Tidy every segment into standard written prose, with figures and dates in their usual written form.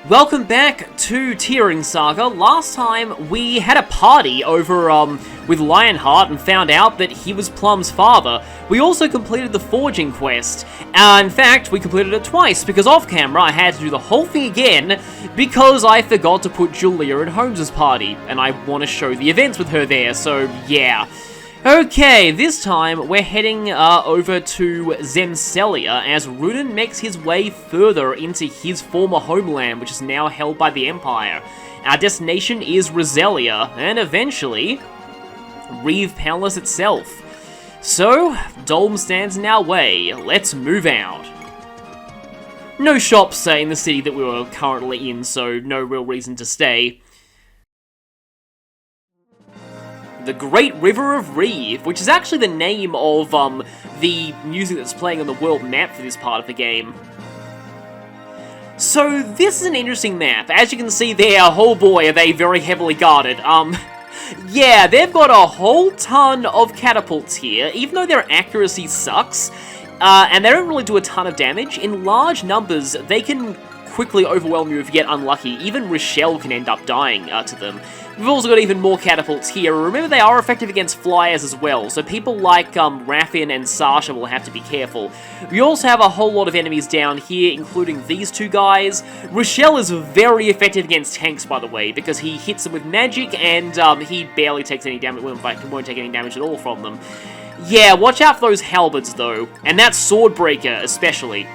Welcome back to TearRing Saga. Last time we had a party over with Lionheart and found out that he was Plum's father. We also completed the forging quest. In fact, we completed it twice because off camera I had to do the whole thing again because I forgot to put Julia at Holmes' party and I want to show the events with her there, so yeah. Okay, this time we're heading over to Zemcelia as Runen makes his way further into his former homeland, which is now held by the Empire. Our destination is Roselia, and eventually, Reeve Palace itself. So, Dolhm stands in our way. Let's move out. No shops in the city that we were currently in, so no real reason to stay. The Great River of Reeve, which is actually the name of the music that's playing on the world map for this part of the game. So this is an interesting map. As you can see there, oh boy, are they very heavily guarded. Yeah, they've got a whole ton of catapults here, even though their accuracy sucks, and they don't really do a ton of damage. In large numbers, they can quickly overwhelm you if you get unlucky. Even Rochelle can end up dying to them. We've also got even more catapults here. Remember, they are effective against flyers as well, so people like Raffin and Sasha will have to be careful. We also have a whole lot of enemies down here, including these two guys. Rochelle is very effective against tanks, by the way, because he hits them with magic, and he barely takes any damage, well, in fact, he won't take any damage at all from them. Yeah, watch out for those halberds, though, and that Swordbreaker, especially.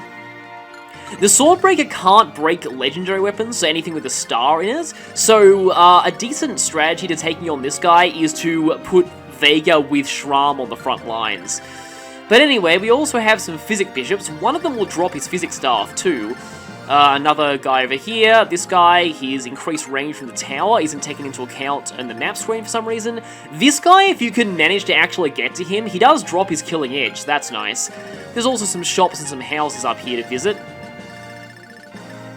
The Swordbreaker can't break legendary weapons, so anything with a star in it, so a decent strategy to taking on this guy is to put Vega with Shram on the front lines. But anyway, we also have some Physic Bishops. One of them will drop his Physic Staff too. Another guy over here, this guy, his increased range from the tower isn't taken into account in the map screen for some reason. This guy, if you can manage to actually get to him, he does drop his killing edge, so that's nice. There's also some shops and some houses up here to visit.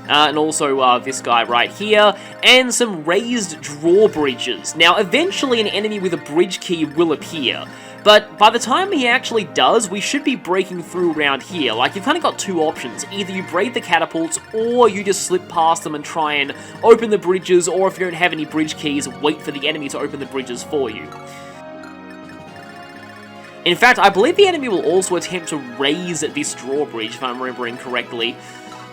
And also this guy right here, and some raised drawbridges. Now, eventually an enemy with a bridge key will appear, but by the time he actually does, we should be breaking through around here. Like, you've kind of got two options. Either you braid the catapults, or you just slip past them and try and open the bridges, or if you don't have any bridge keys, wait for the enemy to open the bridges for you. In fact, I believe the enemy will also attempt to raise this drawbridge, if I'm remembering correctly.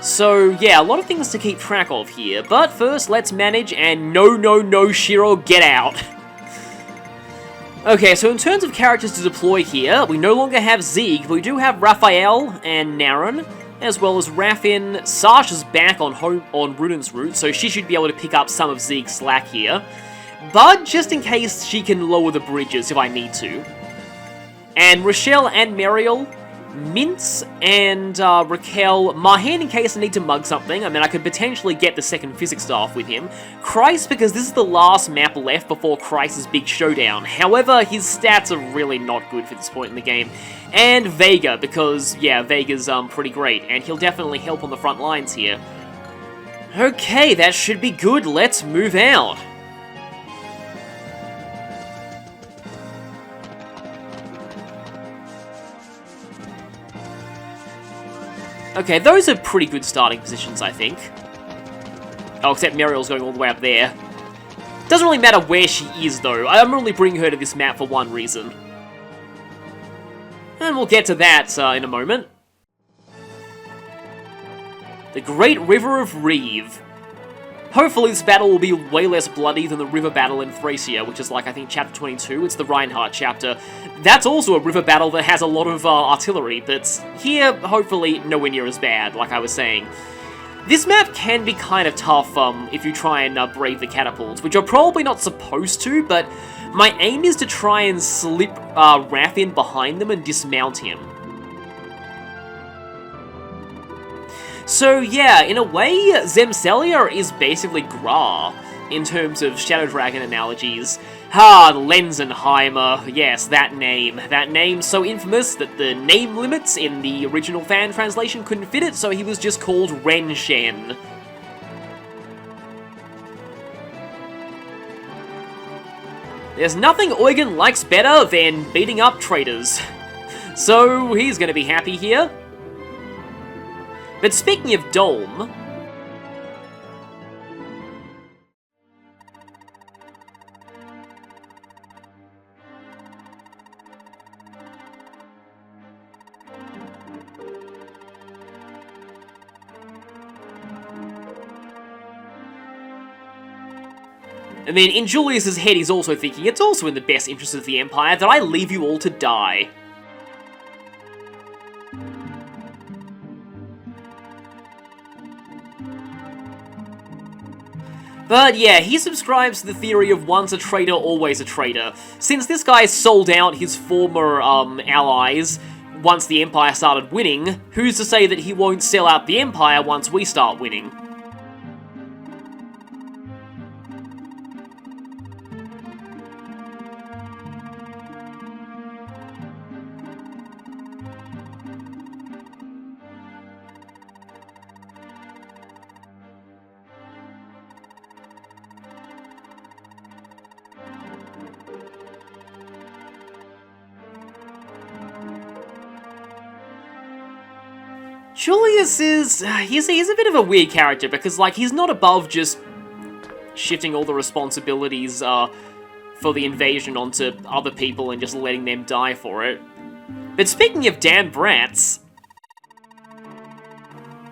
So, yeah, a lot of things to keep track of here, but first, let's manage, and no, Shiro, get out! Okay, so in terms of characters to deploy here, we no longer have Zieg, but we do have Raphael and Naren, as well as Raffin. Sasha's back on Runen's route, so she should be able to pick up some of Zieg's slack here. But, just in case, she can lower the bridges if I need to. And Rochelle and Muriel, Mintz and Raquel, Mahan in case I need to mug something. I mean, I could potentially get the second Physics Staff with him. Christ, because this is the last map left before Christ's big showdown. However, his stats are really not good for this point in the game. And Vega, because, yeah, Vega's pretty great, and he'll definitely help on the front lines here. Okay, that should be good. Let's move out. Okay, those are pretty good starting positions, I think. Oh, except Muriel's going all the way up there. Doesn't really matter where she is, though. I'm only bringing her to this map for one reason. And we'll get to that in a moment. The Great River of Reeve. Hopefully this battle will be way less bloody than the river battle in Thracia, which is like, I think, chapter 22. It's the Reinhardt chapter. That's also a river battle that has a lot of artillery, but here, hopefully, nowhere near as bad, like I was saying. This map can be kind of tough if you try and brave the catapults, which you're probably not supposed to, but my aim is to try and slip Raffin behind them and dismount him. So yeah, in a way, Zemcelia is basically Gra, in terms of Shadow Dragon analogies. Lenzenheimer, yes, that name so infamous that the name limits in the original fan translation couldn't fit it, so he was just called Renshen. There's nothing Eugen likes better than beating up traitors. So he's gonna be happy here. But speaking of Dolhm, And then in Julius's head, he's also thinking, it's also in the best interest of the Empire that I leave you all to die. But yeah, he subscribes to the theory of once a traitor, always a traitor. Since this guy sold out his former allies once the Empire started winning, who's to say that he won't sell out the Empire once we start winning? Julius is... he's a bit of a weird character, because, like, he's not above just shifting all the responsibilities for the invasion onto other people and just letting them die for it. But speaking of damn brats...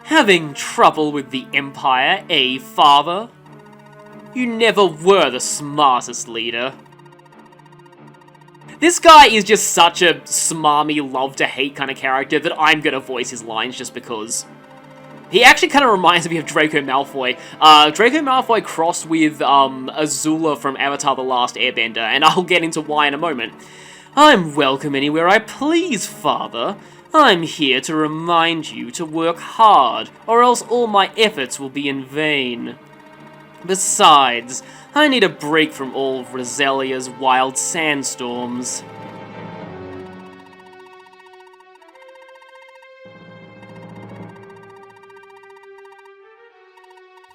Having trouble with the Empire, eh, father? You never were the smartest leader. This guy is just such a smarmy, love-to-hate kind of character that I'm gonna voice his lines just because. He actually kind of reminds me of Draco Malfoy. Draco Malfoy crossed with Azula from Avatar The Last Airbender, and I'll get into why in a moment. I'm welcome anywhere I please, father. I'm here to remind you to work hard, or else all my efforts will be in vain. Besides, I need a break from all of Roselia's wild sandstorms.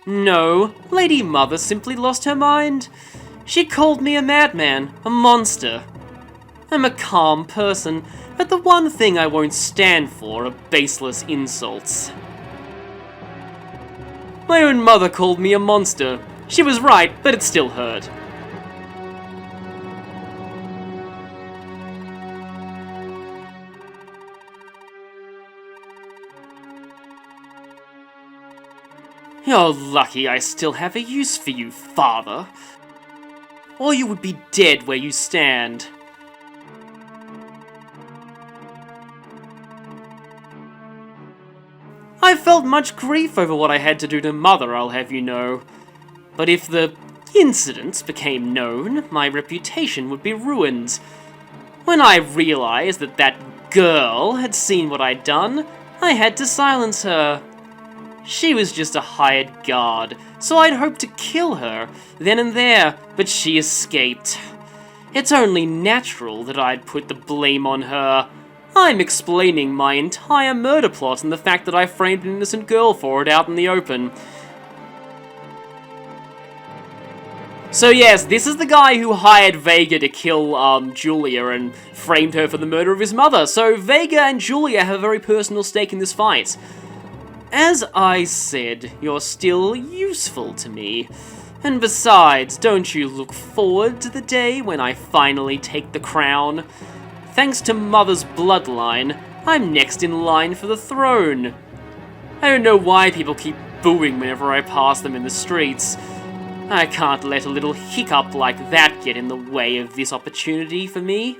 No, Lady Mother simply lost her mind. She called me a madman, a monster. I'm a calm person, but the one thing I won't stand for are baseless insults. My own mother called me a monster. She was right, but it still hurt. You're lucky I still have a use for you, father. Or you would be dead where you stand. I felt much grief over what I had to do to Mother, I'll have you know. But if the incidents became known, my reputation would be ruined. When I realized that that girl had seen what I'd done, I had to silence her. She was just a hired guard, so I'd hoped to kill her, then and there, but she escaped. It's only natural that I'd put the blame on her. I'm explaining my entire murder plot and the fact that I framed an innocent girl for it out in the open. So yes, this is the guy who hired Vega to kill Julia and framed her for the murder of his mother. So Vega and Julia have a very personal stake in this fight. As I said, you're still useful to me. And besides, don't you look forward to the day when I finally take the crown? Thanks to Mother's bloodline, I'm next in line for the throne. I don't know why people keep booing whenever I pass them in the streets. I can't let a little hiccup like that get in the way of this opportunity for me.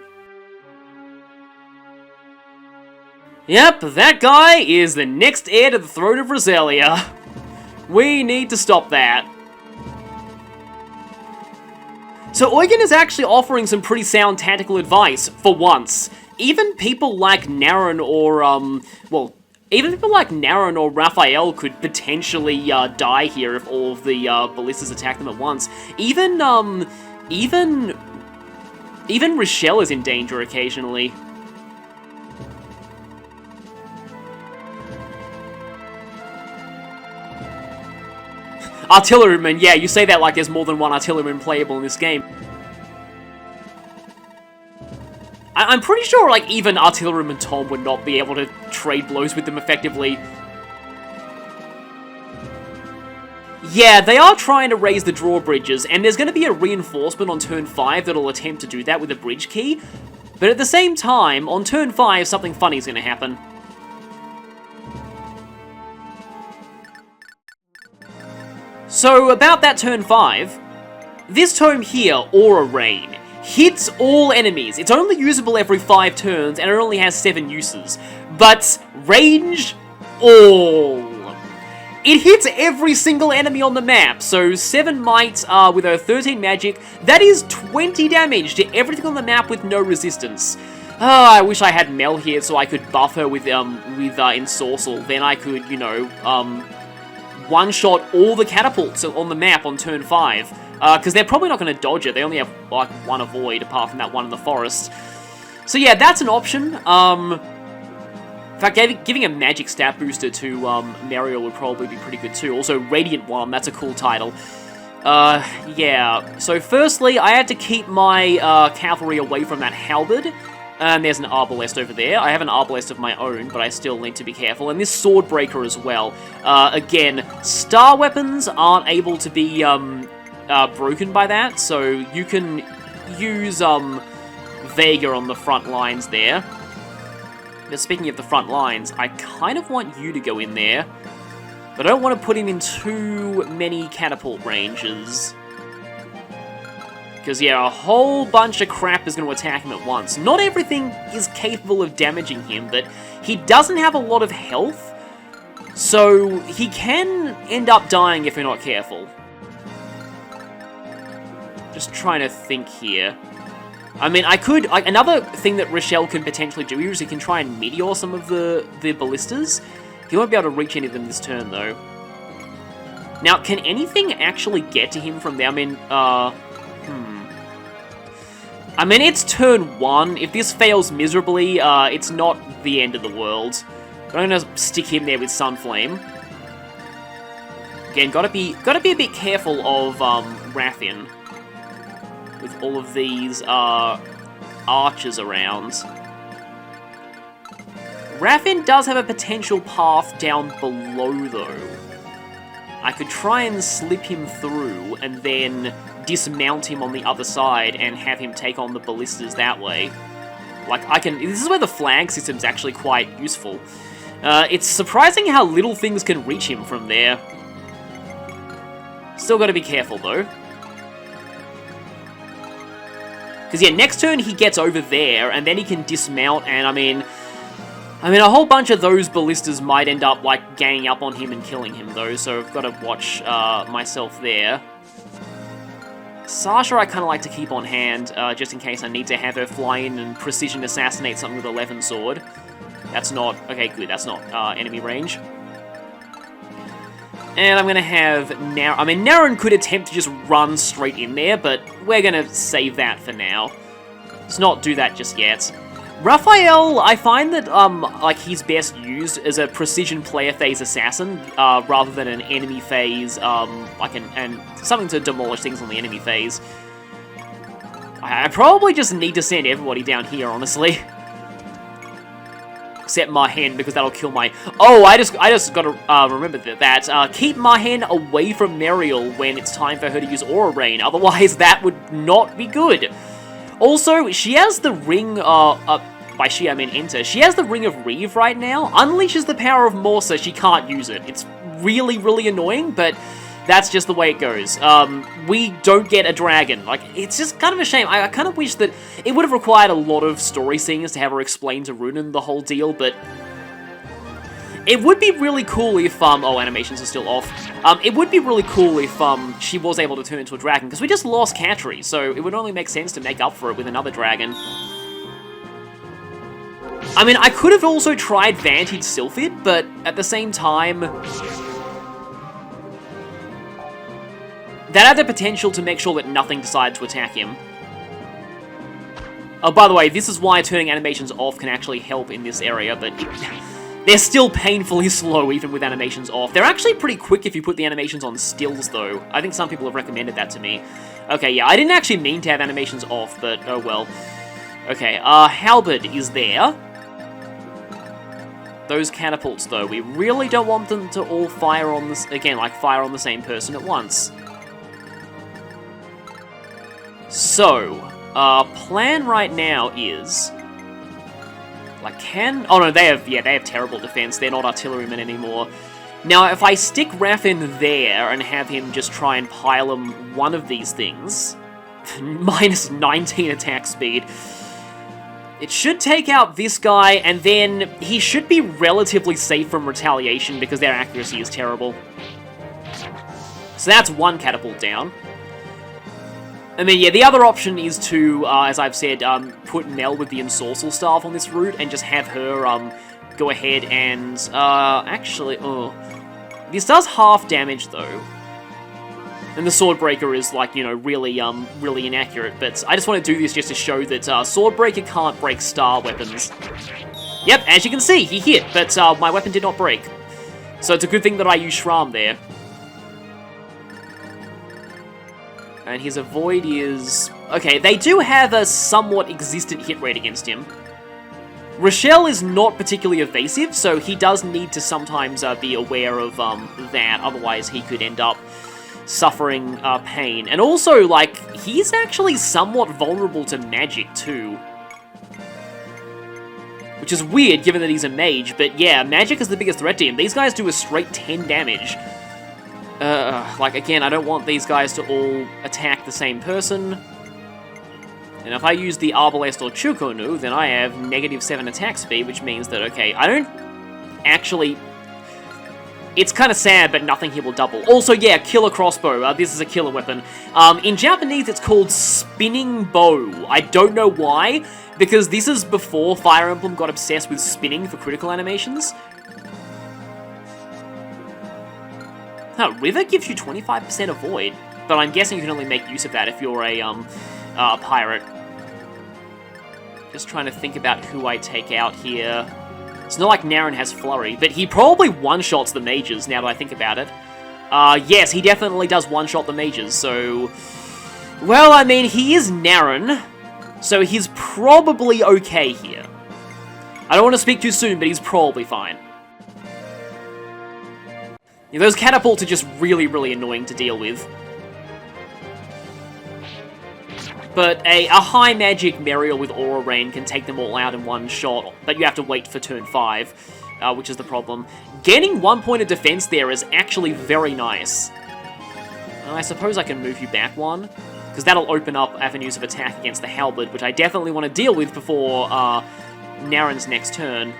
Yep, that guy is the next heir to the throne of Roselia. We need to stop that. So Eugen is actually offering some pretty sound tactical advice, for once. Even people like Naren or, even people like Naren or Raphael could potentially die here if all of the ballistas attack them at once. Even Rochelle is in danger occasionally. Artilleryman, yeah, you say that like there's more than one artilleryman playable in this game. I'm pretty sure, like, even Artilleryman Tom would not be able to trade blows with them effectively. Yeah, they are trying to raise the drawbridges, and there's going to be a reinforcement on turn 5 that'll attempt to do that with a bridge key. But at the same time, on turn 5, something funny is going to happen. So, about that turn 5, This tome here, Aura Rain, hits all enemies. It's only usable every 5 turns, and it only has 7 uses. But ranged all. It hits every single enemy on the map, so 7 might with her 13 magic, that is 20 damage to everything on the map with no resistance. I wish I had Mel here so I could buff her with Ensorcel, then I could, you know, one-shot all the catapults on the map on turn 5. Because they're probably not going to dodge it, they only have, like, 1 avoid, apart from that one in the forest. So yeah, that's an option. In fact, giving a magic stat booster to Mariel would probably be pretty good too. Also, Radiant One, that's a cool title. Yeah. So firstly, I had to keep my cavalry away from that halberd. And there's an arbalest over there. I have an arbalest of my own, but I still need to be careful. And this swordbreaker as well. Again, star weapons aren't able to be broken by that, so you can use Vega on the front lines there. But speaking of the front lines, I kind of want you to go in there, but I don't want to put him in too many catapult ranges. Because, yeah, a whole bunch of crap is going to attack him at once. Not everything is capable of damaging him, but he doesn't have a lot of health, so he can end up dying if you're not careful. Just trying to think here. I mean, I could... another thing that Rochelle can potentially do here is he can try and meteor some of the ballistas. He won't be able to reach any of them this turn, though. Now, can anything actually get to him from there? I mean, I mean, it's turn 1. If this fails miserably, it's not the end of the world. But I'm gonna stick him there with Sunflame. Again, gotta be a bit careful of Rathin with all of these archers around. Rathin does have a potential path down below, though. I could try and slip him through and then dismount him on the other side and have him take on the ballistas that way. Like, this is where the flag system's actually quite useful. It's surprising how little things can reach him from there. Still gotta be careful, though. Because, yeah, next turn he gets over there, and then he can dismount, and I mean, a whole bunch of those ballistas might end up, like, ganging up on him and killing him, though, so I've got to watch myself there. Sasha I kind of like to keep on hand, just in case I need to have her fly in and precision assassinate something with a Levin sword. That's not... okay, good, that's not enemy range. And I'm going to have Naren... I mean, Naren could attempt to just run straight in there, but we're going to save that for now. Let's not do that just yet. Raphael, I find that, like, he's best used as a precision player phase assassin, rather than an enemy phase, like, and something to demolish things on the enemy phase. I probably just need to send everybody down here, honestly. Except Mahen, because that'll kill my... oh, I just gotta, remember that, keep Mahen away from Mariel when it's time for her to use Aura Rain, otherwise that would not be good. Also, she has the ring, by she I mean Enter, she has the Ring of Reeve right now, unleashes the power of Morsa, she can't use it. It's really, really annoying, but that's just the way it goes. We don't get a dragon. Like, it's just kind of a shame. I kind of wish that it would have required a lot of story scenes to have her explain to Runan the whole deal, but it would be really cool if, oh, animations are still off. It would be really cool if, she was able to turn into a dragon, because we just lost Katri, so it would only make sense to make up for it with another dragon. I mean, I could have also tried Vantage Sylphid, but at the same time, that had the potential to make sure that nothing decided to attack him. Oh, by the way, this is why turning animations off can actually help in this area, but they're still painfully slow even with animations off. They're actually pretty quick if you put the animations on stills, though. I think some people have recommended that to me. Okay, yeah, I didn't actually mean to have animations off, but oh well. Okay, Halberd is there. Those catapults, though, we really don't want them to all fire on this, again, like fire on the same person at once. So, plan right now is, like, oh no, they have terrible defense, they're not artillerymen anymore. Now, if I stick Raph in there and have him just try and pile him one of these things, minus 19 attack speed, it should take out this guy, and then he should be relatively safe from retaliation because their accuracy is terrible. So that's one catapult down. I mean, yeah, the other option is to, as I've said, put Mel with the Ensorcel Staff on this route and just have her go ahead and, actually, this does half damage, though. And the Swordbreaker is, like, you know, really, really inaccurate, but I just want to do this just to show that, Swordbreaker can't break star weapons. Yep, as you can see, he hit, but, my weapon did not break. So it's a good thing that I use Shram there. And his avoid is... Okay, they do have a somewhat existent hit rate against him. Rochelle is not particularly evasive, so he does need to sometimes be aware of that, otherwise he could end up suffering pain. And also, like, he's actually somewhat vulnerable to magic, too. Which is weird, given that he's a mage, but yeah, magic is the biggest threat to him. These guys do a straight 10 damage. Like, again, I don't want these guys to all attack the same person. And if I use the Arbalest or Chukonu, then I have -7 attack speed, which means that, okay, I don't actually... It's kind of sad, but nothing here will double. Also, yeah, killer crossbow. This is a killer weapon. In Japanese, it's called spinning bow. I don't know why, because this is before Fire Emblem got obsessed with spinning for critical animations. River gives you 25% avoid, but I'm guessing you can only make use of that if you're a pirate. Just trying to think about who I take out here. It's not like Naren has Flurry, but he probably one-shots the mages, now that I think about it. Yes, he definitely does one-shot the mages, so... Well, I mean, he is Naren, so he's probably okay here. I don't want to speak too soon, but he's probably fine. Yeah, those catapults are just really, really annoying to deal with. But a high magic Merial with Aura Rain can take them all out in one shot, but you have to wait for turn 5, which is the problem. Getting 1 point of defense there is actually very nice. I suppose I can move you back one, because that'll open up avenues of attack against the Halberd, which I definitely want to deal with before Naren's next turn.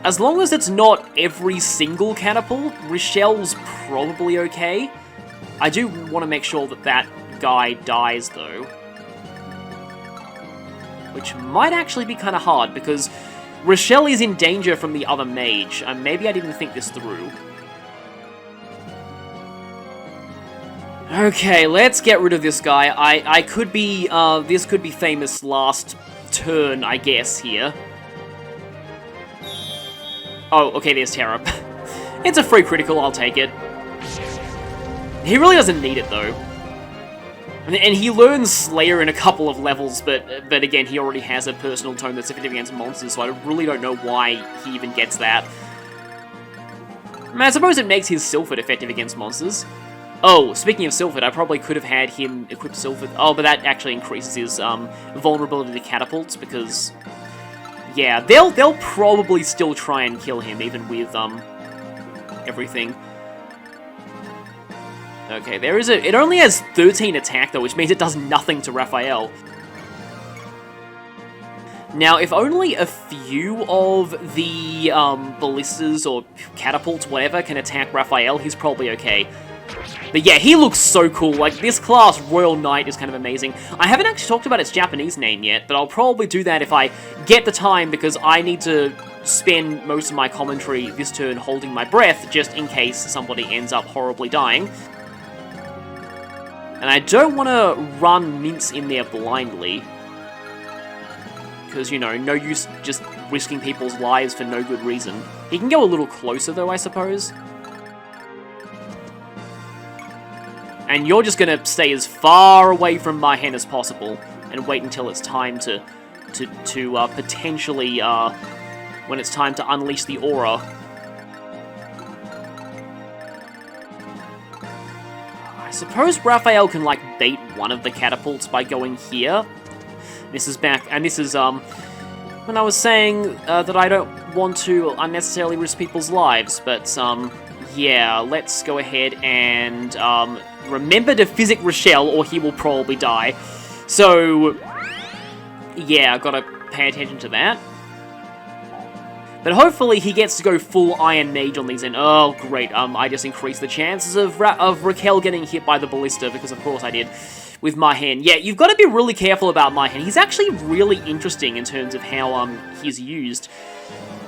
As long as it's not every single catapult, Rochelle's probably okay. I do want to make sure that that guy dies, though. Which might actually be kind of hard, because Rochelle is in danger from the other mage. Maybe I didn't think this through. Okay, let's get rid of this guy. I could be, this could be famous last turn, I guess, here. Oh, okay, there's Terra. It's a free critical, I'll take it. He really doesn't need it, though. And he learns Slayer in a couple of levels, but again, he already has a personal tome that's effective against monsters, so I really don't know why he even gets that. I mean, I suppose it makes his Sylphid effective against monsters. Oh, speaking of Sylphid, I probably could have had him equip Sylphid. Oh, but that actually increases his vulnerability to catapults, because... Yeah, they'll probably still try and kill him, even with, everything. Okay, there is it only has 13 attack, though, which means it does nothing to Raphael. Now, if only a few of the, ballistas or catapults, whatever, can attack Raphael, he's probably okay. But yeah, he looks so cool. Like, this class, Royal Knight, is kind of amazing. I haven't actually talked about its Japanese name yet, but I'll probably do that if I get the time, because I need to spend most of my commentary this turn holding my breath, just in case somebody ends up horribly dying. And I don't want to run Mince in there blindly, because, you know, no use just risking people's lives for no good reason. He can go a little closer, though, I suppose. And you're just gonna stay as far away from Marhen as possible, and wait until it's time to potentially, when it's time to unleash the aura. I suppose Raphael can, like, bait one of the catapults by going here. This is back, and this is, when I was saying that I don't want to unnecessarily risk people's lives, but, yeah, let's go ahead and, remember to physic Rochelle, or he will probably die. So, yeah, gotta pay attention to that. But hopefully he gets to go full Iron Mage on these, and oh great, I just increased the chances of Raquel getting hit by the ballista, because of course I did, with Mahen. Yeah, you've got to be really careful about Mahen. He's actually really interesting in terms of how, he's used.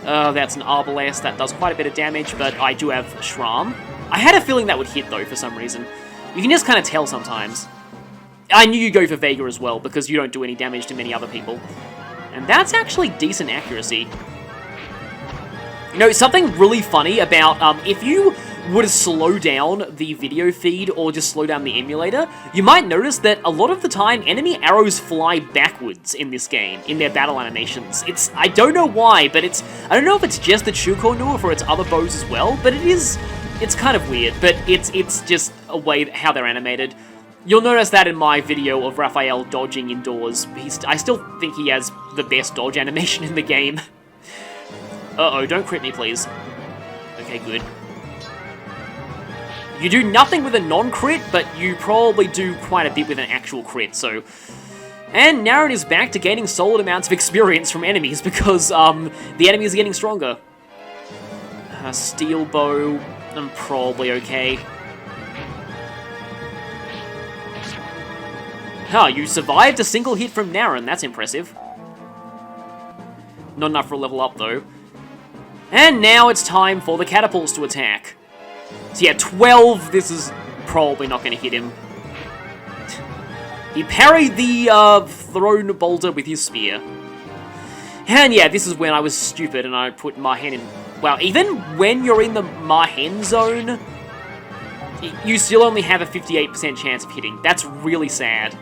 That's an Arbalest, that does quite a bit of damage, but I do have Shram. I had a feeling that would hit though, for some reason. You can just kind of tell sometimes. I knew you'd go for Vega as well, because you don't do any damage to many other people. And that's actually decent accuracy. You know, something really funny about, if you were to slow down the video feed or just slow down the emulator, you might notice that a lot of the time, enemy arrows fly backwards in this game, in their battle animations. I don't know why, but I don't know if it's just the Chukonnu or for its other bows as well, but it's kind of weird, but it's just a way how they're animated. You'll notice that in my video of Raphael dodging indoors. I still think he has the best dodge animation in the game. Uh-oh, don't crit me, please. Okay, good. You do nothing with a non-crit, but you probably do quite a bit with an actual crit, so... And Naren is back to gaining solid amounts of experience from enemies, because, the enemies are getting stronger. Steel bow, I'm probably okay. Huh, you survived a single hit from Naren, that's impressive. Not enough for a level up, though. And now it's time for the catapults to attack. So yeah, 12, this is probably not going to hit him. He parried the thrown boulder with his spear. And yeah, this is when I was stupid and I put Mahen in... Well, even when you're in the Mahen zone, you still only have a 58% chance of hitting. That's really sad.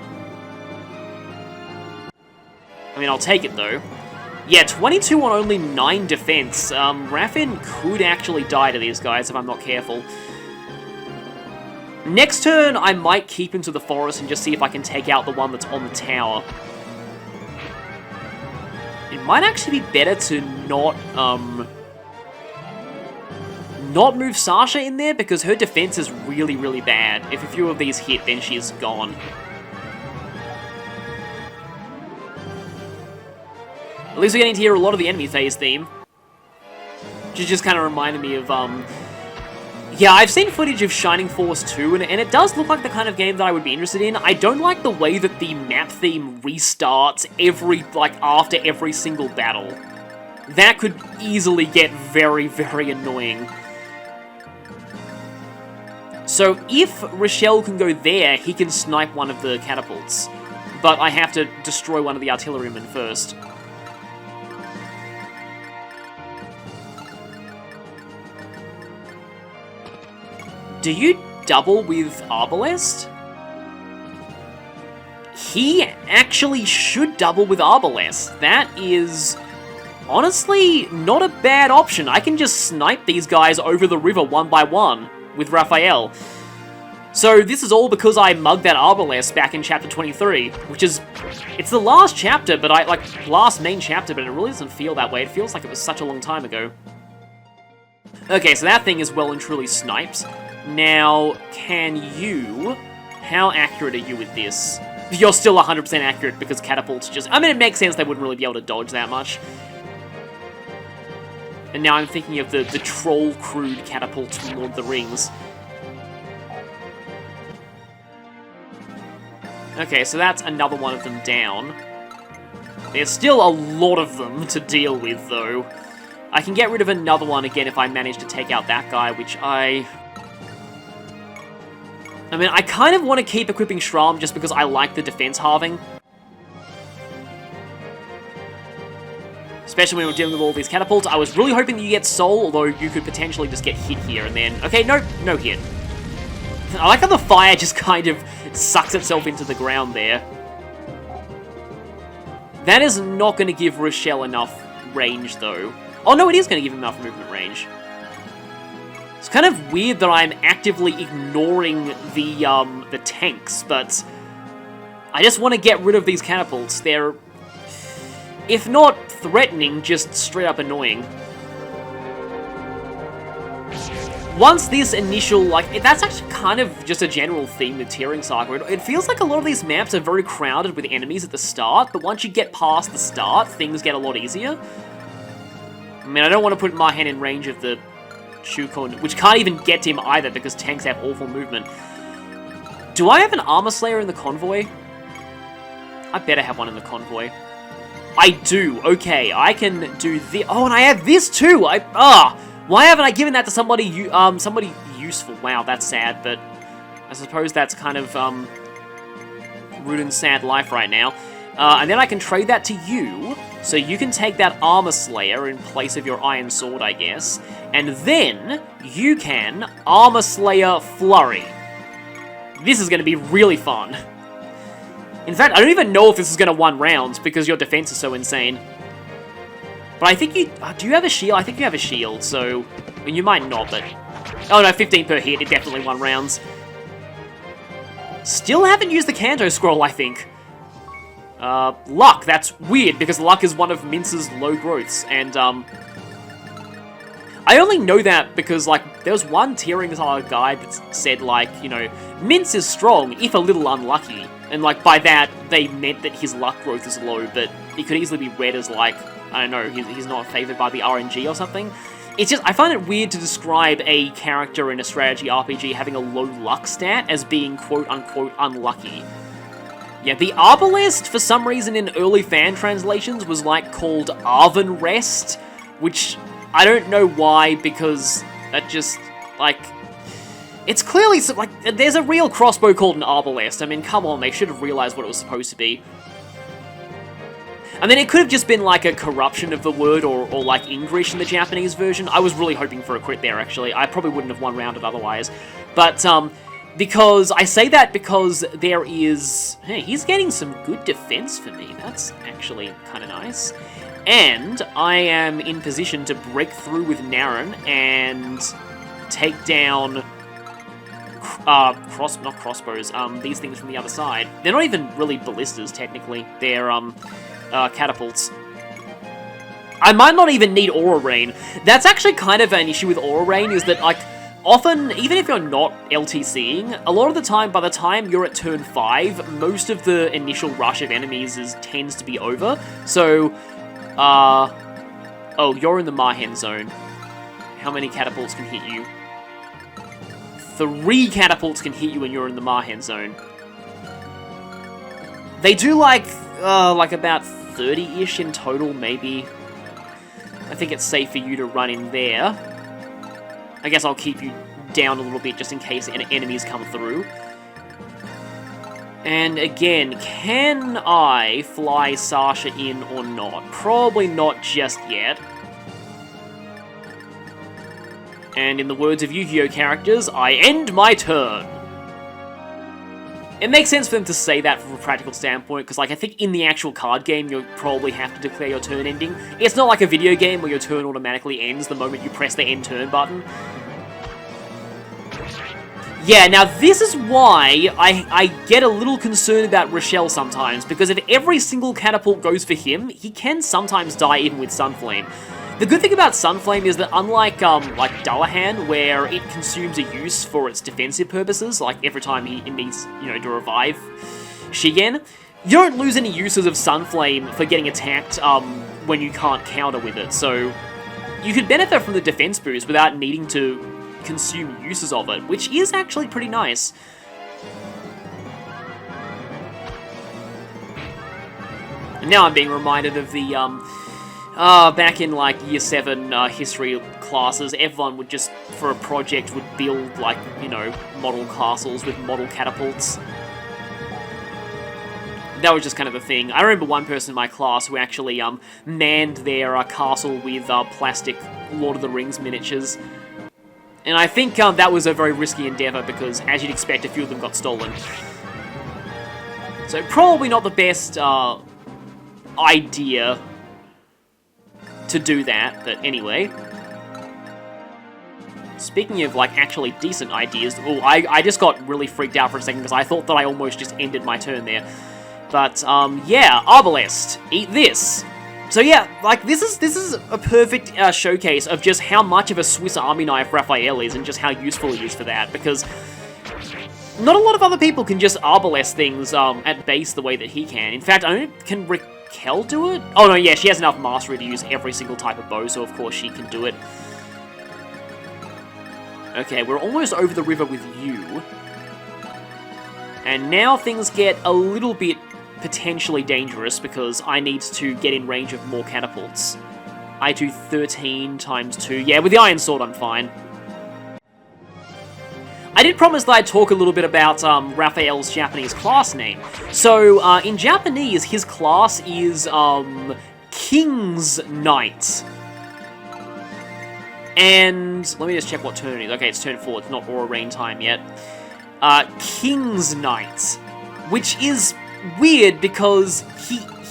I mean, I'll take it though. Yeah, 22 on only 9 defense. Raffin could actually die to these guys if I'm not careful. Next turn, I might keep into the forest and just see if I can take out the one that's on the tower. It might actually be better to not move Sasha in there, because her defense is really, really bad. If a few of these hit, then she's gone. At least we're getting to hear a lot of the enemy phase theme. Which just kind of reminded me of, yeah, I've seen footage of Shining Force 2, and it does look like the kind of game that I would be interested in. I don't like the way that the map theme restarts after every single battle. That could easily get very, very annoying. So if Rochelle can go there, he can snipe one of the catapults. But I have to destroy one of the artillerymen first. Do you double with Arbalest? He actually should double with Arbalest. That is honestly not a bad option. I can just snipe these guys over the river one by one with Raphael. So this is all because I mugged that Arbalest back in chapter 23, which is, it's the last chapter, but last main chapter, but it really doesn't feel that way. It feels like it was such a long time ago. Okay, so that thing is well and truly sniped. Now, how accurate are you with this? You're still 100% accurate because catapults just... I mean, it makes sense they wouldn't really be able to dodge that much. And now I'm thinking of the troll-crewed catapults from Lord of the Rings. Okay, so that's another one of them down. There's still a lot of them to deal with, though. I can get rid of another one again if I manage to take out that guy, which I mean, I kind of want to keep equipping Shram just because I like the defense halving. Especially when we're dealing with all these catapults. I was really hoping that you get Soul, although you could potentially just get hit here and then... Okay, no hit. I like how the fire just kind of sucks itself into the ground there. That is not going to give Rochelle enough range, though. Oh, no, it is going to give him enough movement range. It's kind of weird that I'm actively ignoring the tanks, but I just want to get rid of these catapults. They're, if not threatening, just straight up annoying. once this initial, like, that's actually kind of just a general theme with TearRing Saga. It feels like a lot of these maps are very crowded with enemies at the start, but once you get past the start, things get a lot easier. I mean, I don't want to put Mahen in range of the Shukun, which can't even get to him either because tanks have awful movement. Do I have an Armor Slayer in the convoy? I better have one in the convoy. I do. Okay, I can do the. Oh, and I have this too. Why haven't I given that to somebody? Somebody useful. Wow, that's sad. But I suppose that's kind of Ruden's sad life right now. And then I can trade that to you, so you can take that Armor Slayer in place of your Iron Sword, I guess. And then you can Armor Slayer Flurry. This is going to be really fun. In fact, I don't even know if this is going to 1 rounds because your defense is so insane. But I think you... do you have a shield? I think you have a shield, so... I mean, you might not, but... Oh no, 15 per hit. It definitely 1 rounds. Still haven't used the Kanto Scroll, I think. Luck. That's weird, because luck is one of Mince's low growths, and, I only know that because, like, there was one TearRing Saga guide that said, like, you know, Mince is strong, if a little unlucky. And, like, by that, they meant that his luck growth is low, but it could easily be read as, like, I don't know, he's not favored by the RNG or something. It's just, I find it weird to describe a character in a strategy RPG having a low luck stat as being quote-unquote unlucky. Yeah, the Arbalest, for some reason in early fan translations, was, like, called Arven Rest, which I don't know why, because that just, like... It's clearly, like, there's a real crossbow called an Arbalest. I mean, come on, they should have realized what it was supposed to be. And then it could have just been, like, a corruption of the word, or like, English in the Japanese version. I was really hoping for a crit there, actually. I probably wouldn't have 1 rounded otherwise. But, because, I say that because there is... Hey, he's getting some good defense for me. That's actually kind of nice. And I am in position to break through with Naren and take down... not crossbows, these things from the other side. They're not even really ballistas, technically. They're, catapults. I might not even need Aura Rain. That's actually kind of an issue with Aura Rain, is that, like, often, even if you're not LTCing, a lot of the time, by the time you're at turn 5, most of the initial rush of enemies tends to be over. So, oh, you're in the Mahen zone. How many catapults can hit you? 3 catapults can hit you when you're in the Mahen zone. They do, like about 30-ish in total, maybe. I think it's safe for you to run in there. I guess I'll keep you down a little bit just in case enemies come through. And again, can I fly Sasha in or not? Probably not just yet. And in the words of Yu-Gi-Oh! Characters, I end my turn. It makes sense for them to say that from a practical standpoint, because, like, I think in the actual card game, you'll probably have to declare your turn ending. It's not like a video game where your turn automatically ends the moment you press the end turn button. Yeah, now this is why I get a little concerned about Rochelle sometimes, because if every single catapult goes for him, he can sometimes die even with Sunflame. The good thing about Sunflame is that unlike, like Dullahan, where it consumes a use for its defensive purposes, like every time it needs, you know, to revive Shigen, you don't lose any uses of Sunflame for getting attacked, when you can't counter with it, so you could benefit from the defense boost without needing to consume uses of it, which is actually pretty nice. And now I'm being reminded of the, back in, like, Year 7 history classes, everyone would just, for a project, would build, like, you know, model castles with model catapults. That was just kind of a thing. I remember one person in my class who actually, manned their castle with, plastic Lord of the Rings miniatures. And I think, that was a very risky endeavour, because, as you'd expect, a few of them got stolen. So, probably not the best, idea to do that, but anyway. Speaking of, like, actually decent ideas, oh, I just got really freaked out for a second because I thought that I almost just ended my turn there. But, yeah, Arbalest, eat this. So yeah, like, this is a perfect showcase of just how much of a Swiss Army knife Raphael is, and just how useful he is for that, because not a lot of other people can just arbalest things at base the way that he can. In fact, can Raquel do it? Oh no, yeah, she has enough mastery to use every single type of bow, so of course she can do it. Okay, we're almost over the river with you. And now things get a little bit potentially dangerous, because I need to get in range of more catapults. I do 13 times 2. Yeah, with the Iron Sword I'm fine. I did promise that I'd talk a little bit about Raphael's Japanese class name. So, in Japanese, his class is King's Knight. And let me just check what turn it is. Okay, it's turn 4. It's not Aura Rain time yet. King's Knight, which is weird because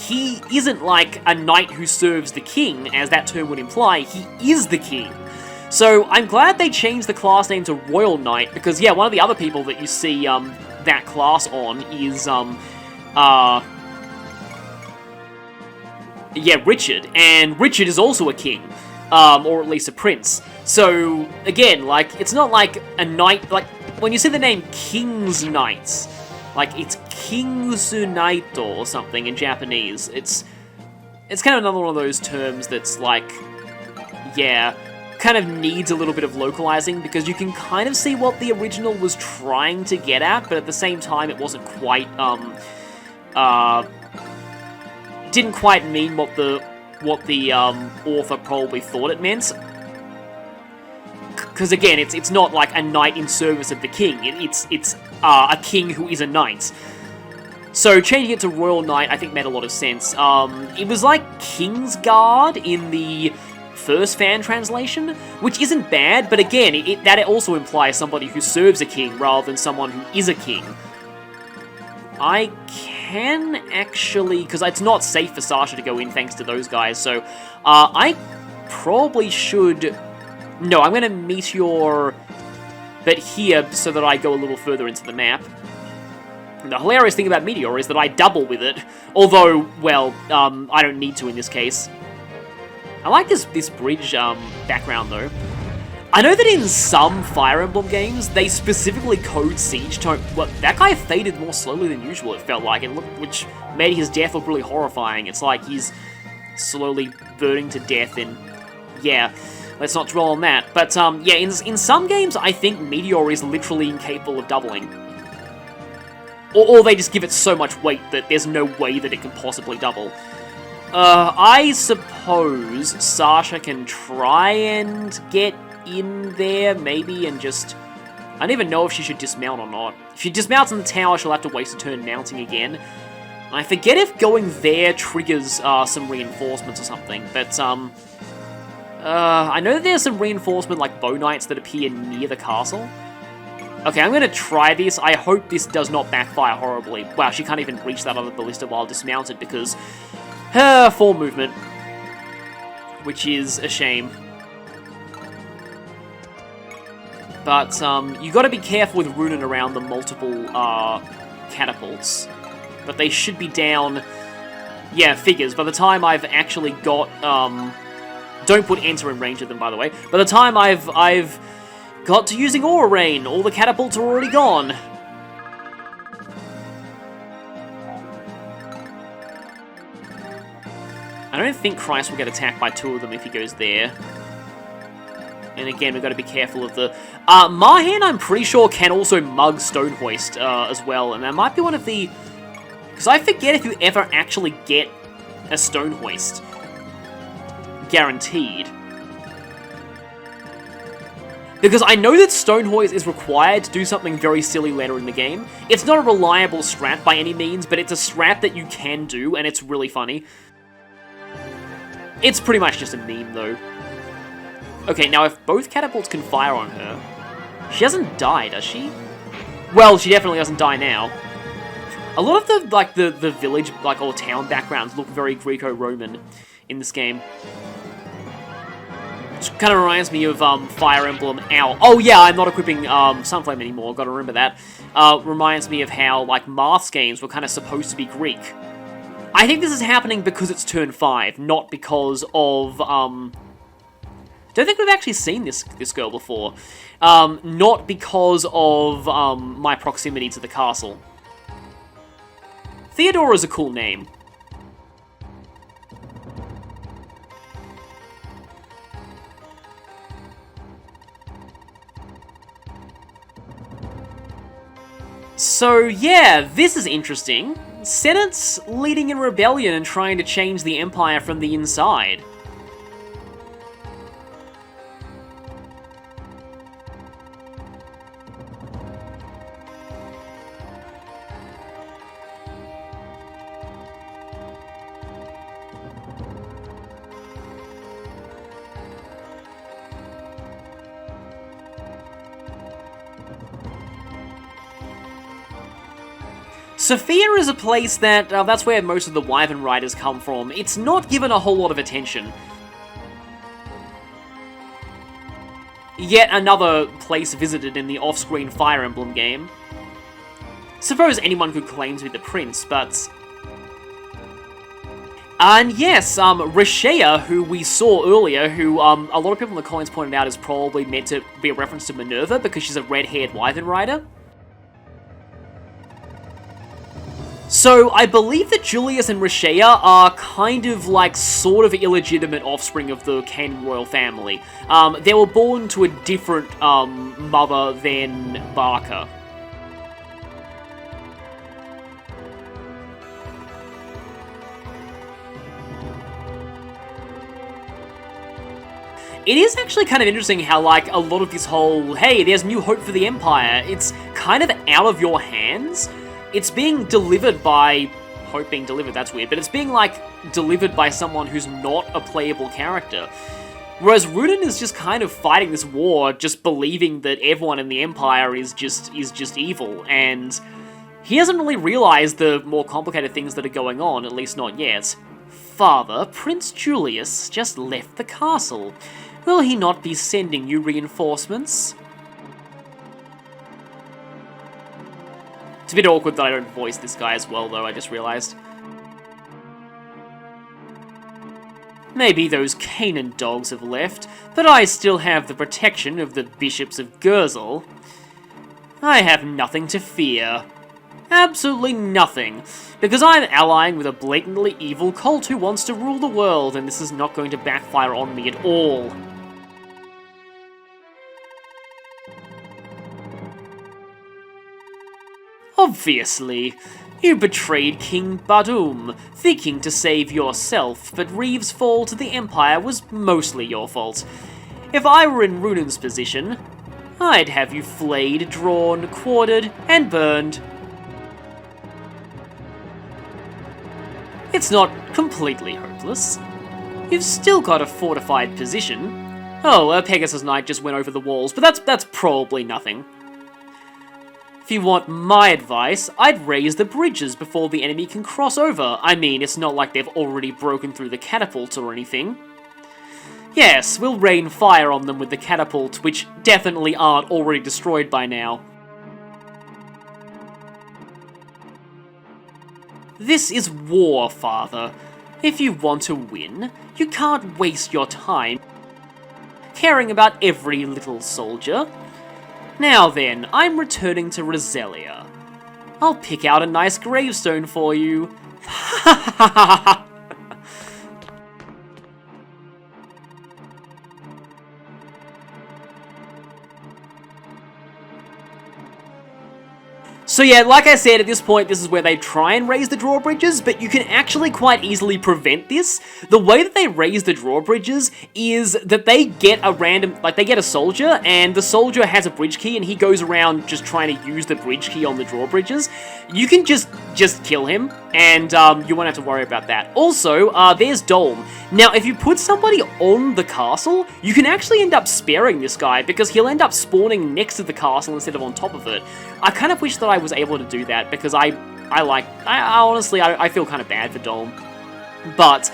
he isn't like a knight who serves the king, as that term would imply. He is the king. So I'm glad they changed the class name to Royal Knight, because yeah, one of the other people that you see that class on is Richard, and Richard is also a king. Or at least a prince. So, again, like, it's not like a knight, like, when you see the name King's Knight, like, it's Kingsunaito or something in Japanese, it's kind of another one of those terms that's, like, yeah, kind of needs a little bit of localizing, because you can kind of see what the original was trying to get at, but at the same time it wasn't quite, didn't quite mean what the author probably thought it meant. Because again, it's not like a knight in service of the king. It's a king who is a knight. So changing it to Royal Knight, I think, made a lot of sense. It was like King's Guard in the first fan translation, which isn't bad, but again, that also implies somebody who serves a king rather than someone who is a king. I can actually, because it's not safe for Sasha to go in thanks to those guys, so I probably should... No, I'm going to Meteor, but here, so that I go a little further into the map. And the hilarious thing about Meteor is that I double with it, although, well, I don't need to in this case. I like this bridge background, though. I know that in some Fire Emblem games, they specifically code Siege Tone. Well, that guy faded more slowly than usual, it felt like, which made his death look really horrifying. It's like he's slowly burning to death, and yeah, let's not dwell on that. But yeah, in some games, I think Meteor is literally incapable of doubling. Or they just give it so much weight that there's no way that it can possibly double. I suppose Sasha can try and get in there, maybe, and just... I don't even know if she should dismount or not. If she dismounts in the tower, she'll have to waste a turn mounting again. I forget if going there triggers some reinforcements or something, but I know that there's some reinforcement, like bow knights, that appear near the castle. Okay, I'm gonna try this. I hope this does not backfire horribly. Wow, she can't even reach that other ballista while dismounted because her full movement, which is a shame. But you got to be careful with running around the multiple catapults. But they should be down. Yeah, figures. By the time I've actually got don't put enter in range of them, by the way. By the time I've got to using Aura Rain, all the catapults are already gone. I don't think Christ will get attacked by two of them if he goes there. And again, we've got to be careful of the... Mahan, I'm pretty sure, can also mug Stonehoist as well. And that might be one of the... Because I forget if you ever actually get a Stonehoist. Guaranteed. Because I know that Stonehoist is required to do something very silly later in the game. It's not a reliable strat by any means, but it's a strat that you can do, and it's really funny. It's pretty much just a meme, though. Okay, now if both catapults can fire on her... She doesn't die, does she? Well, she definitely doesn't die now. A lot of the, like, the village, like, or town backgrounds look very Greco-Roman in this game. Which kind of reminds me of, Fire Emblem Owl. Oh, yeah, I'm not equipping, Sunflame anymore, gotta remember that. Reminds me of how, like, Marth's games were kind of supposed to be Greek. I think this is happening because it's turn 5, not because of, don't think we've actually seen this girl before. Not because of, my proximity to the castle. Theodora is a cool name. So yeah, this is interesting. Senate's leading a rebellion and trying to change the Empire from the inside. Sophia is a place that, that's where most of the Wyvern Riders come from. It's not given a whole lot of attention. Yet another place visited in the off-screen Fire Emblem game. Suppose anyone could claim to be the prince, but... And yes, Rashea, who we saw earlier, who a lot of people in the comments pointed out is probably meant to be a reference to Minerva because she's a red-haired Wyvern Rider. So, I believe that Julius and Rashea are kind of like sort of illegitimate offspring of the Canon royal family. They were born to a different mother than Barker. It is actually kind of interesting how, like, a lot of this whole, hey, there's new hope for the Empire, it's kind of out of your hands. It's being delivered by... Hope being delivered, that's weird, but it's being, like, delivered by someone who's not a playable character. Whereas Rudin is just kind of fighting this war, just believing that everyone in the Empire is just evil, and he hasn't really realized the more complicated things that are going on, at least not yet. Father, Prince Julius just left the castle. Will he not be sending you reinforcements? It's a bit awkward that I don't voice this guy as well, though, I just realized. Maybe those Canaan dogs have left, but I still have the protection of the bishops of Gurzel. I have nothing to fear. Absolutely nothing, because I'm allying with a blatantly evil cult who wants to rule the world, and this is not going to backfire on me at all. Obviously. You betrayed King Badum, thinking to save yourself, but Reeve's fall to the Empire was mostly your fault. If I were in Runin's position, I'd have you flayed, drawn, quartered, and burned. It's not completely hopeless. You've still got a fortified position. Oh, a Pegasus Knight just went over the walls, but that's probably nothing. If you want my advice, I'd raise the bridges before the enemy can cross over. I mean, it's not like they've already broken through the catapults or anything. Yes, we'll rain fire on them with the catapult, which definitely aren't already destroyed by now. This is war, Father. If you want to win, you can't waste your time caring about every little soldier. Now then, I'm returning to Roselia. I'll pick out a nice gravestone for you. Ha ha ha ha ha! So yeah, like I said, at this point, this is where they try and raise the drawbridges, but you can actually quite easily prevent this. The way that they raise the drawbridges is that they get a random, like they get a soldier, and the soldier has a bridge key, and he goes around just trying to use the bridge key on the drawbridges. You can just kill him, and you won't have to worry about that. Also, there's Dolhm. Now, if you put somebody on the castle, you can actually end up sparing this guy, because he'll end up spawning next to the castle instead of on top of it. I kind of wish that I was able to do that, because I honestly feel kind of bad for Dolhm. But,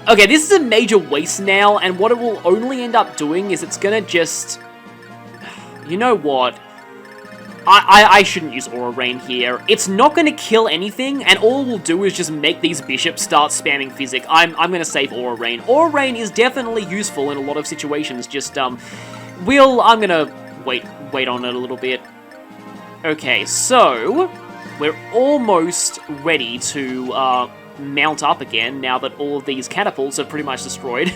okay, this is a major waste now, and what it will only end up doing is it's gonna just... You know what? I shouldn't use Aura Rain here. It's not going to kill anything, and all we'll do is just make these bishops start spamming Physic. I'm going to save Aura Rain. Aura Rain is definitely useful in a lot of situations, just, I'm going to wait on it a little bit. Okay, so, we're almost ready to, mount up again, now that all of these catapults are pretty much destroyed.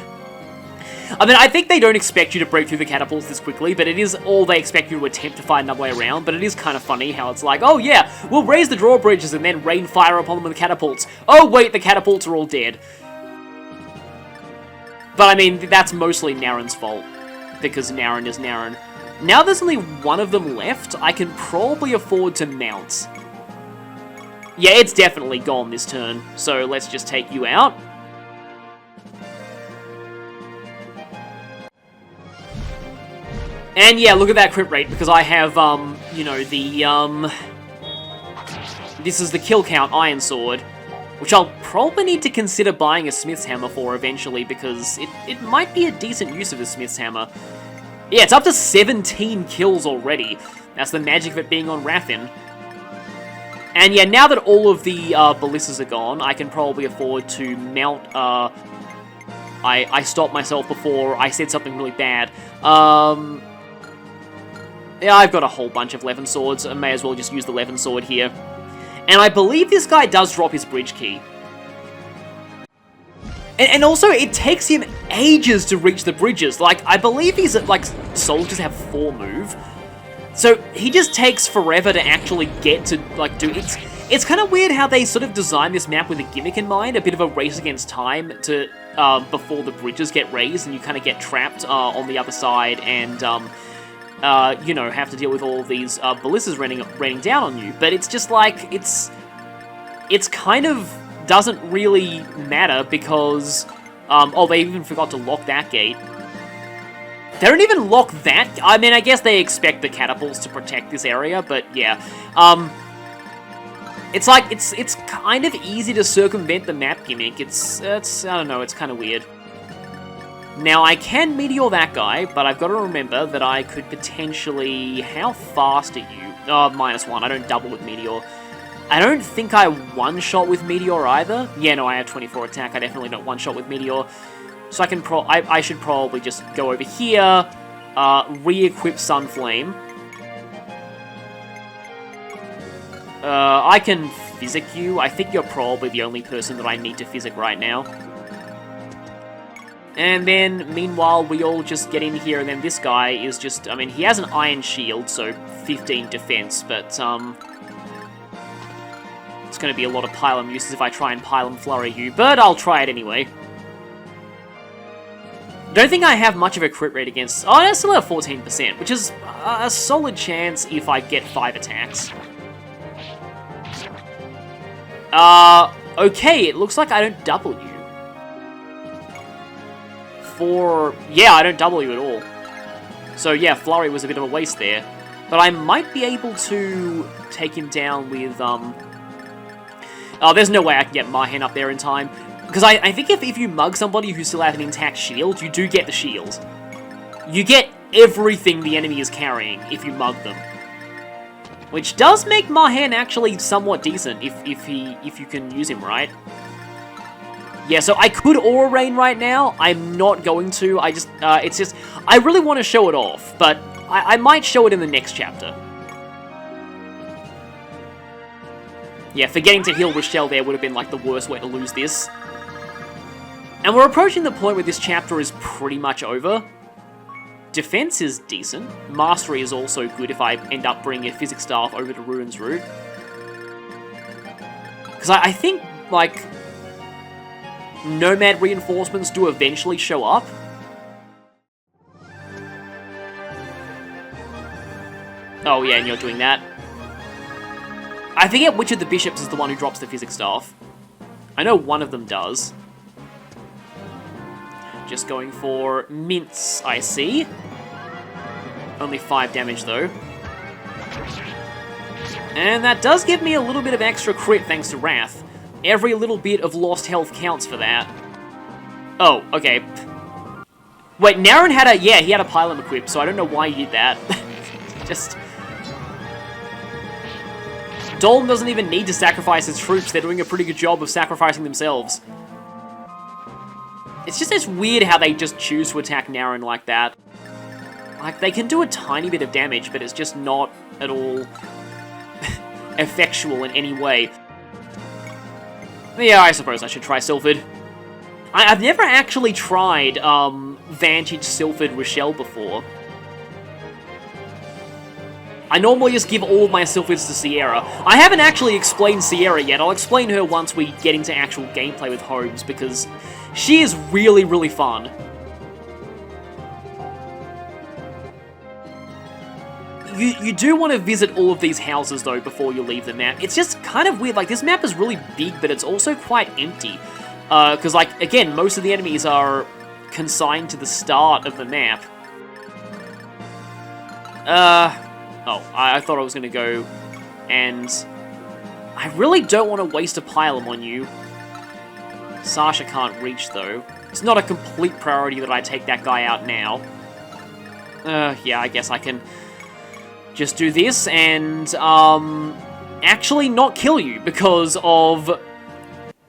I mean, I think they don't expect you to break through the catapults this quickly, but it is all they expect you to attempt to find another way around, but it is kind of funny how it's like, oh yeah, we'll raise the drawbridges and then rain fire upon them with the catapults. Oh wait, the catapults are all dead. But I mean, that's mostly Naren's fault, because Naren is Naren. Now there's only one of them left, I can probably afford to mount. Yeah, it's definitely gone this turn, so let's just take you out. And yeah, look at that crit rate, because I have, you know, the, this is the kill count Iron Sword, which I'll probably need to consider buying a Smith's Hammer for eventually, because it might be a decent use of a Smith's Hammer. Yeah, it's up to 17 kills already. That's the magic of it being on Raffin. And yeah, now that all of the, ballistas are gone, I can probably afford to mount, I stopped myself before I said something really bad. Yeah, I've got a whole bunch of Levin Swords. I may as well just use the Levin Sword here. And I believe this guy does drop his bridge key. And also, it takes him ages to reach the bridges. Like, I believe he's, like, soldiers have 4 move. So, he just takes forever to actually get to, like, do... It's kind of weird how they sort of designed this map with a gimmick in mind. A bit of a race against time to, before the bridges get raised and you kind of get trapped, on the other side and, you know, have to deal with all of these ballistas raining down on you. But it's just like, it's kind of doesn't really matter because, oh, they even forgot to lock that gate. They don't even lock that. I mean, I guess they expect the catapults to protect this area, but yeah. It's like, it's kind of easy to circumvent the map gimmick. It's I don't know, it's kind of weird. Now, I can meteor that guy, but I've got to remember that I could potentially... How fast are you? Oh, -1. I don't double with meteor. I don't think I one-shot with meteor either. Yeah, no, I have 24 attack. I definitely don't one-shot with meteor. So I can I should probably just go over here, re-equip Sunflame. I can Physic you. I think you're probably the only person that I need to Physic right now. And then, meanwhile, we all just get in here, and then this guy is just... I mean, he has an Iron Shield, so 15 defense, but, it's going to be a lot of Pylum uses if I try and Pylum Flurry you, but I'll try it anyway. Don't think I have much of a crit rate against... Oh, I still have 14%, which is a solid chance if I get 5 attacks. Okay, it looks like I don't double you. Yeah, I don't double you at all. So yeah, Flurry was a bit of a waste there. But I might be able to take him down with, Oh, there's no way I can get Mahen up there in time. Because I think if you mug somebody who still has an intact shield, you do get the shield. You get everything the enemy is carrying if you mug them. Which does make Mahen actually somewhat decent if you can use him right. Yeah, so I could Aura Rain right now. I'm not going to. I just, it's just, I really want to show it off, but I might show it in the next chapter. Yeah, forgetting to heal Rochelle there would have been like the worst way to lose this. And we're approaching the point where this chapter is pretty much over. Defense is decent. Mastery is also good if I end up bringing a Physics Staff over to Ruin's Root. Because I think, like... Nomad reinforcements do eventually show up. Oh yeah, and you're doing that. I forget which of the bishops is the one who drops the Physics Staff. I know one of them does. Just going for Mints, I see. Only 5 damage though. And that does give me a little bit of extra crit thanks to Wrath. Every little bit of lost health counts for that. Oh, okay. Wait, Naren had a... Yeah, he had a Pylum equipped, so I don't know why he did that. Just... Dolhm doesn't even need to sacrifice his troops. They're doing a pretty good job of sacrificing themselves. It's just weird how they just choose to attack Naren like that. Like, they can do a tiny bit of damage, but it's just not at all effectual in any way. Yeah, I suppose I should try Sylphid. I've never actually tried Vantage Sylphid Rochelle before. I normally just give all of my Sylphids to Sierra. I haven't actually explained Sierra yet. I'll explain her once we get into actual gameplay with Holmes, because she is really, really fun. You do want to visit all of these houses, though, before you leave the map. It's just kind of weird. Like, this map is really big, but it's also quite empty. Because, like, again, most of the enemies are consigned to the start of the map. Oh, I thought I was going to go, and I really don't want to waste a pylum on you. Sasha can't reach, though. It's not a complete priority that I take that guy out now. Yeah, I guess I can just do this and, actually not kill you because of...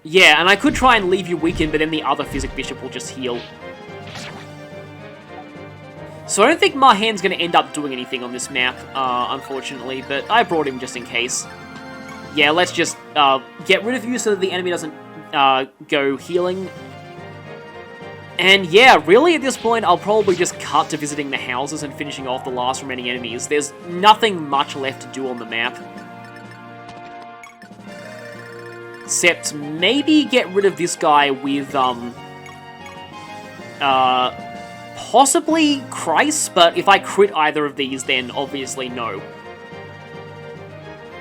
Yeah, and I could try and leave you weakened, but then the other Physic Bishop will just heal. So I don't think Mahan's going to end up doing anything on this map, unfortunately, but I brought him just in case. Yeah, let's just get rid of you so that the enemy doesn't go healing. And yeah, really at this point, I'll probably just cut to visiting the houses and finishing off the last remaining enemies. There's nothing much left to do on the map. Except maybe get rid of this guy with, possibly Christ, but if I crit either of these, then obviously no.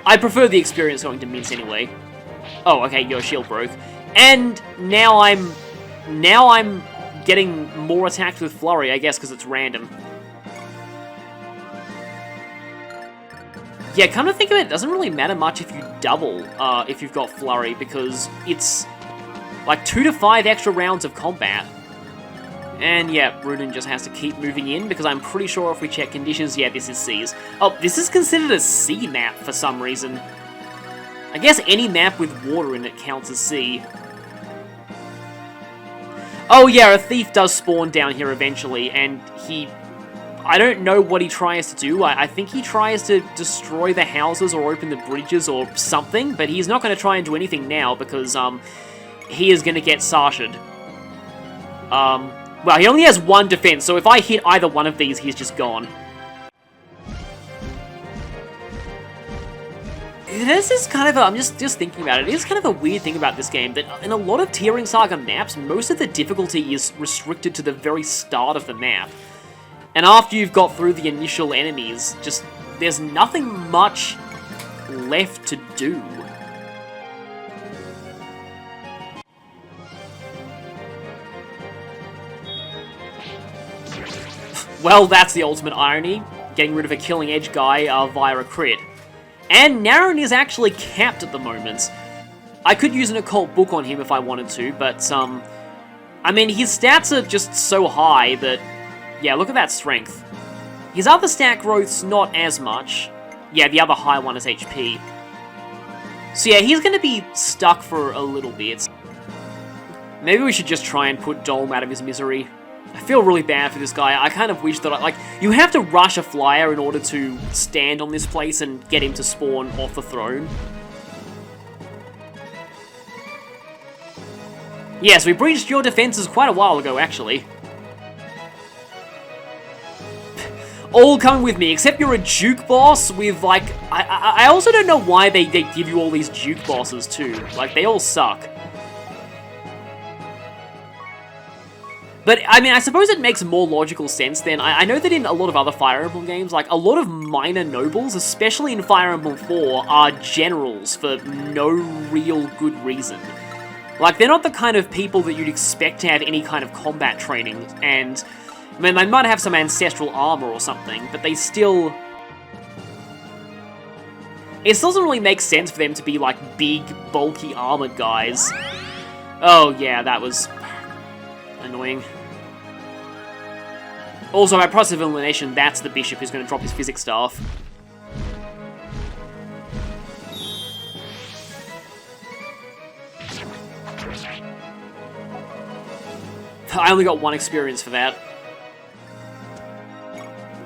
I prefer the experience going to Mince anyway. Oh, okay, your shield broke. And now I'm getting more attacked with Flurry, I guess, because it's random. Yeah, come to think of it, it doesn't really matter much if you double, if you've got Flurry, because it's like 2 to 5 extra rounds of combat. And yeah, Rudin just has to keep moving in, because I'm pretty sure if we check conditions, yeah, this is C's. Oh, this is considered a C map for some reason. I guess any map with water in it counts as C. Oh yeah, a thief does spawn down here eventually, and I don't know what he tries to do. I think he tries to destroy the houses or open the bridges or something, but he's not going to try and do anything now, because he is going to get Sasha'd. Well, he only has 1 defense, so if I hit either one of these, he's just gone. This is kind of I'm just thinking about it, it is kind of a weird thing about this game, that in a lot of TearRing Saga maps, most of the difficulty is restricted to the very start of the map. And after you've got through the initial enemies, just, there's nothing much left to do. Well, that's the ultimate irony, getting rid of a killing edge guy via a crit. And Naren is actually capped at the moment. I could use an occult book on him if I wanted to, but, I mean, his stats are just so high that, yeah, look at that strength. His other stat growth's not as much. Yeah, the other high one is HP. So yeah, he's gonna be stuck for a little bit. Maybe we should just try and put Dolhm out of his misery. I feel really bad for this guy. I kind of wish that you have to rush a flyer in order to stand on this place and get him to spawn off the throne. Yes, we breached your defenses quite a while ago, actually. All coming with me, except you're a Duke boss with, like... I also don't know why they give you all these Duke bosses, too. Like, they all suck. But, I mean, I suppose it makes more logical sense then. I know that in a lot of other Fire Emblem games, like, a lot of minor nobles, especially in Fire Emblem 4, are generals for no real good reason. Like, they're not the kind of people that you'd expect to have any kind of combat training, and... I mean, they might have some ancestral armor or something, but they still... It still doesn't really make sense for them to be, like, big, bulky, armored guys. Oh, yeah, that was... annoying. Also, by process of elimination, that's the bishop who's going to drop his physics staff. I only got 1 experience for that.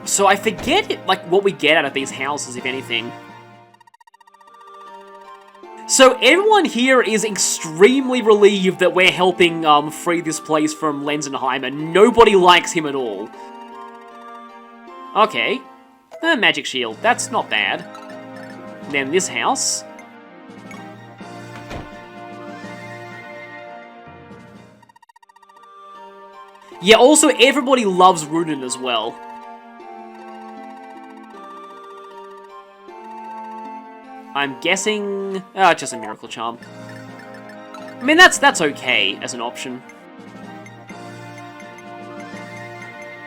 So I forget, like, what we get out of these houses, if anything. So everyone here is extremely relieved that we're helping free this place from Lenzenheimer. Nobody likes him at all. Okay. Magic shield. That's not bad. And then this house. Yeah, also everybody loves Runen as well. I'm guessing... just a Miracle Charm. I mean, that's okay as an option.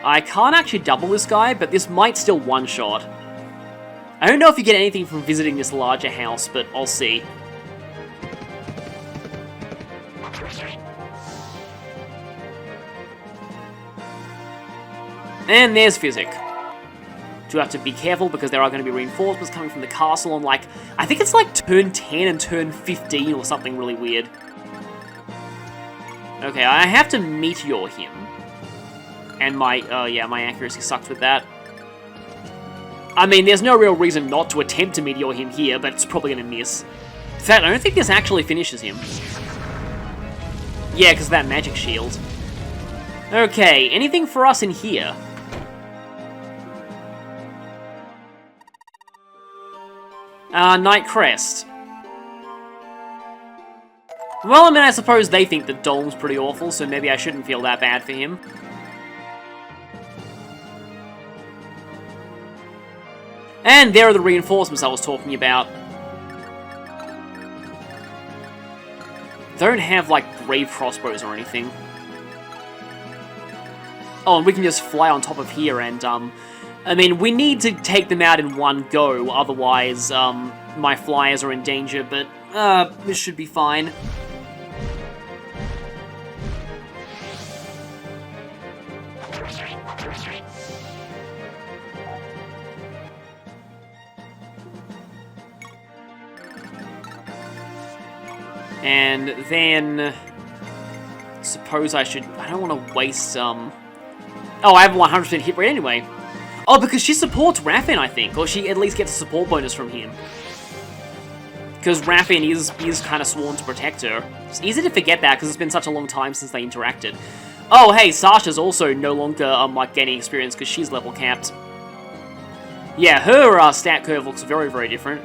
I can't actually double this guy, but this might still one-shot. I don't know if you get anything from visiting this larger house, but I'll see. And there's Physic. Do have to be careful because there are going to be reinforcements coming from the castle on, like, I think it's like turn 10 and turn 15 or something really weird. Okay, I have to meteor him. And my, yeah, my accuracy sucks with that. I mean, there's no real reason not to attempt to meteor him here, but it's probably going to miss. In fact, I don't think this actually finishes him. Yeah, because of that magic shield. Okay, anything for us in here? Night Crest. Well, I mean, I suppose they think that Dolm's pretty awful, so maybe I shouldn't feel that bad for him. And there are the reinforcements I was talking about. They don't have, like, brave crossbows or anything. Oh, and we can just fly on top of here and, I mean, we need to take them out in one go, otherwise, my flyers are in danger, but, this should be fine. And then... suppose I should... I don't want to waste, Oh, I have 100% hit rate anyway. Oh, because she supports Raffin, I think. Or she at least gets a support bonus from him. Because Raffin is kind of sworn to protect her. It's easy to forget that, because it's been such a long time since they interacted. Oh, hey, Sasha's also no longer, like, gaining experience, because she's level capped. Yeah, her, stat curve looks very, very different.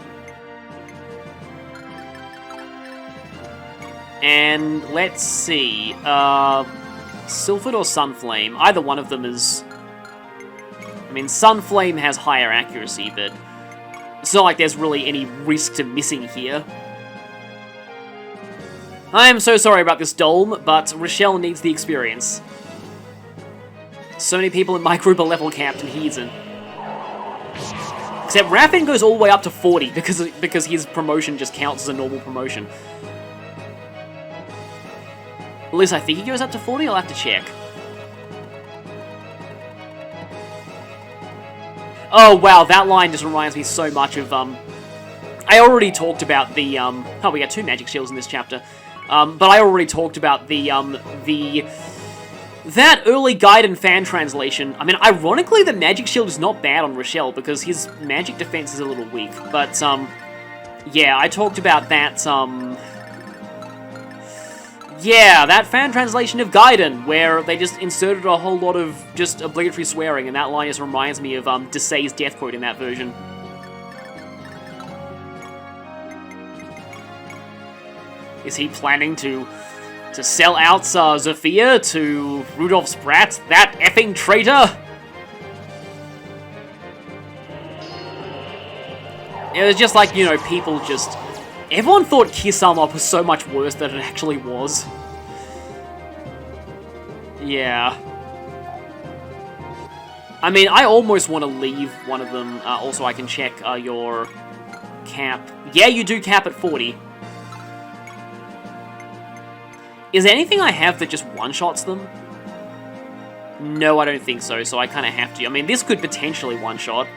And let's see, Sylphid or Sunflame? Either one of them is... I mean, Sunflame has higher accuracy, but it's not like there's really any risk to missing here. I am so sorry about this, Dolm, but Rochelle needs the experience. So many people in my group are level capped and he isn't. Except Raffin goes all the way up to 40 because his promotion just counts as a normal promotion. At least I think he goes up to 40, I'll have to check. Oh wow, that line just reminds me so much of, I already talked about the, oh, we got 2 magic shields in this chapter. But I already talked about that early guide and fan translation. I mean, ironically, the magic shield is not bad on Rochelle because his magic defense is a little weak. But, yeah, I talked about that, yeah, that fan translation of Gaiden, where they just inserted a whole lot of just obligatory swearing, and that line just reminds me of Desai's death quote in that version. Is he planning to sell out Zofia to Rudolf Sprat, that effing traitor? It was just like, you know, people just... Everyone thought Kisama was so much worse than it actually was. Yeah. I mean, I almost want to leave one of them. Also, I can check your cap. Yeah, you do cap at 40. Is there anything I have that just one-shots them? No, I don't think so, so I kind of have to. I mean, this could potentially one-shot.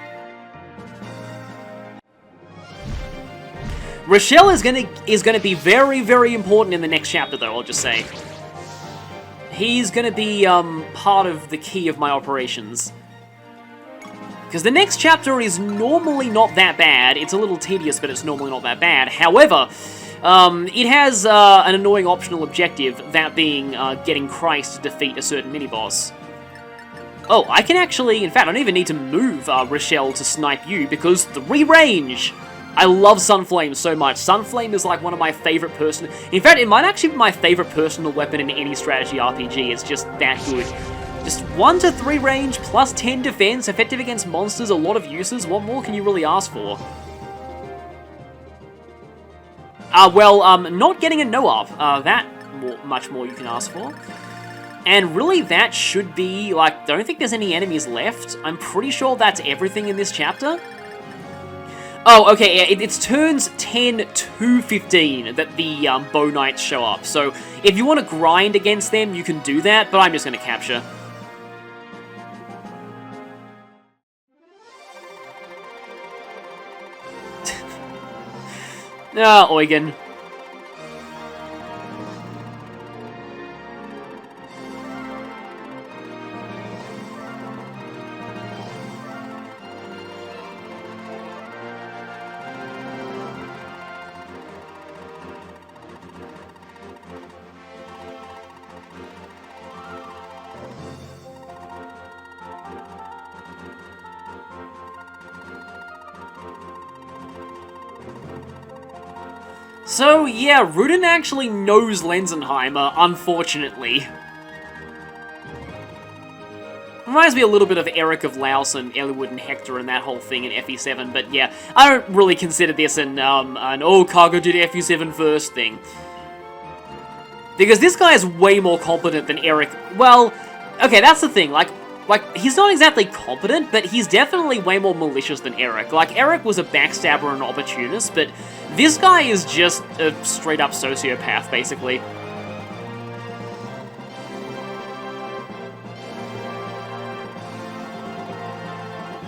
Rochelle is gonna be very, very important in the next chapter, though, I'll just say. He's gonna be, part of the key of my operations. Because the next chapter is normally not that bad. It's a little tedious, but it's normally not that bad. However, it has an annoying optional objective, that being getting Christ to defeat a certain mini-boss. Oh, I can actually, in fact, I don't even need to move Rochelle to snipe you, because 3 range! I love Sunflame so much. Sunflame is like one of my favorite personal... In fact, it might actually be my favorite personal weapon in any strategy RPG. It's just that good. Just 1 to 3 range, plus 10 defense, effective against monsters, a lot of uses. What more can you really ask for? Well, not getting a no-up. Much more you can ask for. And really, that should be, like, don't think there's any enemies left. I'm pretty sure that's everything in this chapter. Oh, okay, yeah, it's turns 10 to 15 that the Bow Knights show up. So, if you want to grind against them, you can do that, but I'm just going to capture. Eugen. So, yeah, Rudin actually knows Lenzenheimer, unfortunately. Reminds me a little bit of Eric of Laos and Eliwood and Hector and that whole thing in FE7, but yeah, I don't really consider this an oh, Cargo did FE7 first thing. Because this guy is way more competent than Eric. Well, okay, that's the thing, like, he's not exactly competent, but he's definitely way more malicious than Eric. Like, Eric was a backstabber and opportunist, but this guy is just a straight-up sociopath, basically.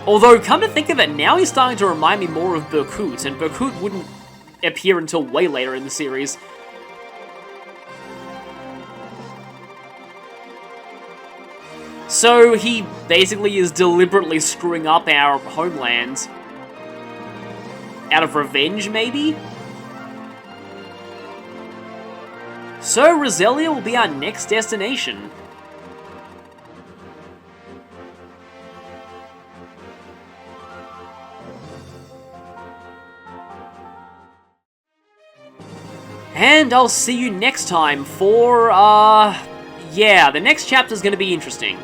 Although, come to think of it, now he's starting to remind me more of Berkut, and Berkut wouldn't appear until way later in the series. So he basically is deliberately screwing up our homeland. Out of revenge, maybe? So Roselia will be our next destination. And I'll see you next time for, yeah, the next chapter's gonna be interesting.